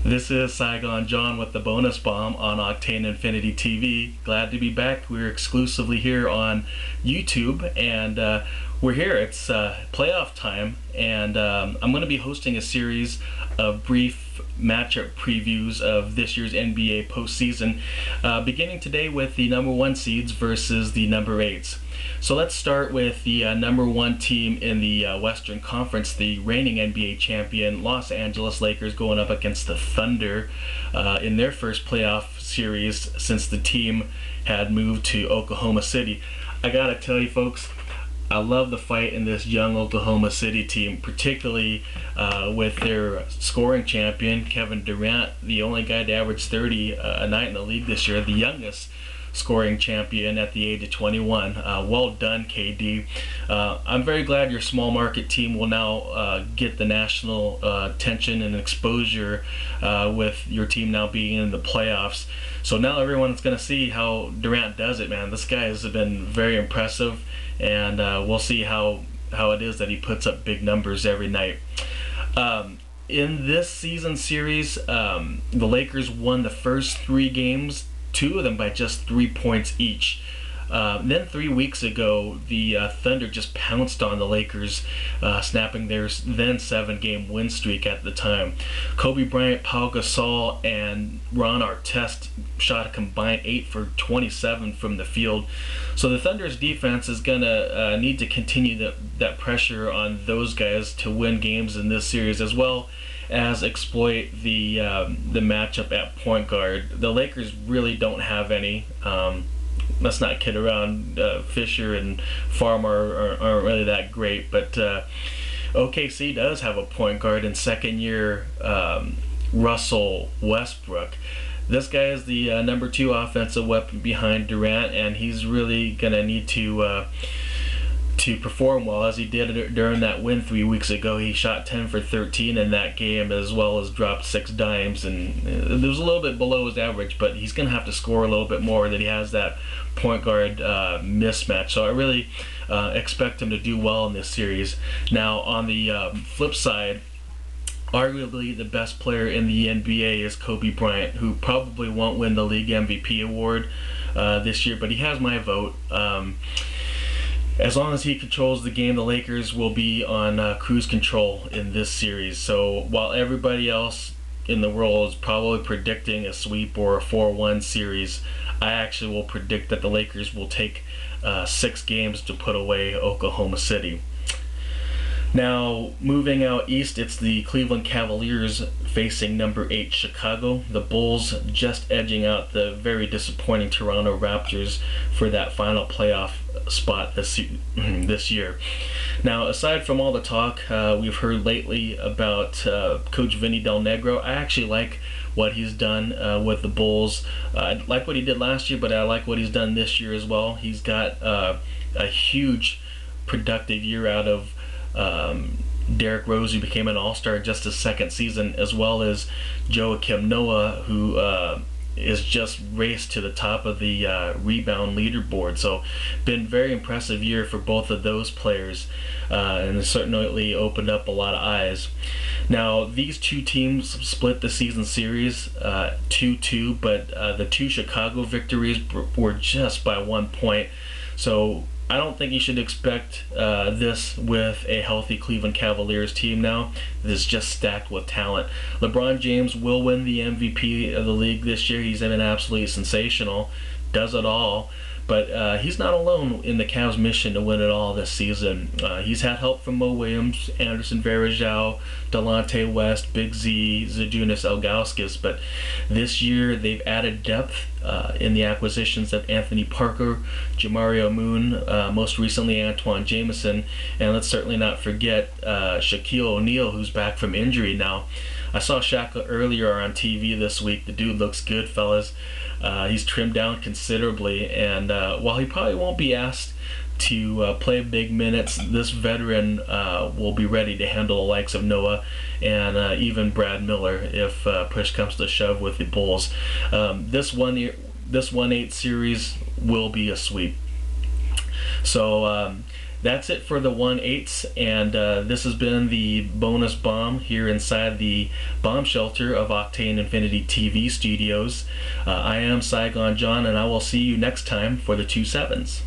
This is Sai Gon John with the bonus bomb on Octane Infinity TV. Glad to be back. We're exclusively here on YouTube, and we're here. It's playoff time, and I'm going to be hosting a series of brief matchup previews of this year's NBA postseason, beginning today with the number 1 seeds versus the number 8's. So let's start with the number 1 team in the Western Conference, the reigning NBA champion Los Angeles Lakers, going up against the Thunder in their first playoff series since the team had moved to Oklahoma City. I gotta tell you folks, I love the fight in this young Oklahoma City team, particularly with their scoring champion, Kevin Durant, the only guy to average 30 a night in the league this year, the youngest scoring champion at the age of 21. Well done, KD. I'm very glad your small market team will now get the national attention and exposure with your team now being in the playoffs. So now everyone's going to see how Durant does it, man. This guy has been very impressive, and we'll see how it is that he puts up big numbers every night. In this season series, the Lakers won the first 3 games, 2 of them by just 3 points each. Then 3 weeks ago, the Thunder just pounced on the Lakers, snapping their then 7-game win streak at the time. Kobe Bryant, Pau Gasol, and Ron Artest shot a combined 8 for 27 from the field. So the Thunder's defense is going to need to continue that pressure on those guys to win games in this series, as well as exploit the matchup at point guard. The Lakers really don't have any. Let's not kid around. Fisher and Farmer aren't really that great, but OKC does have a point guard in second-year Russell Westbrook. This guy is the number 2 offensive weapon behind Durant, and he's really gonna need to perform well, as he did during that win 3 weeks ago. He shot 10 for 13 in that game, as well as dropped 6 dimes, and it was a little bit below his average, but he's going to have to score a little bit more, that he has that point guard mismatch. So I really expect him to do well in this series. Now, on the flip side, arguably the best player in the NBA is Kobe Bryant, who probably won't win the league MVP award this year, but he has my vote. As long as he controls the game, the Lakers will be on cruise control in this series. So while everybody else in the world is probably predicting a sweep or a 4-1 series, I actually will predict that the Lakers will take 6 games to put away Oklahoma City. Now, moving out east, it's the Cleveland Cavaliers facing number 8 Chicago. The Bulls just edging out the very disappointing Toronto Raptors for that final playoff spot this year. Now, aside from all the talk we've heard lately about Coach Vinny Del Negro, I actually like what he's done with the Bulls. I like what he did last year, but I like what he's done this year as well. He's got a huge productive year out of Derrick Rose, who became an all-star just his 2nd season, as well as Joakim Noah, who is just raced to the top of the rebound leaderboard. So been very impressive year for both of those players, and it certainly opened up a lot of eyes. Now, these 2 teams split the season series 2-2, but the 2 Chicago victories were just by 1 point. So I don't think you should expect this with a healthy Cleveland Cavaliers team now. This is just stacked with talent. LeBron James will win the MVP of the league this year. He's been absolutely sensational, does it all. But he's not alone in the Cavs' mission to win it all this season. He's had help from Mo Williams, Anderson Varejao, Delonte West, Big Z, Zydrunas Ilgauskas. But this year they've added depth in the acquisitions of Anthony Parker, Jamario Moon, most recently Antoine Jameson, and let's certainly not forget Shaquille O'Neal, who's back from injury now. I saw Shaq earlier on TV this week. The dude looks good, fellas. He's trimmed down considerably, and while he probably won't be asked to play big minutes, this veteran will be ready to handle the likes of Noah and even Brad Miller if push comes to shove with the Bulls. This 1-8 series will be a sweep. So that's it for the 1/8, and this has been the bonus bomb here inside the bomb shelter of Octane Infinity TV studios. I am Sai Gon John, and I will see you next time for the 2/7s.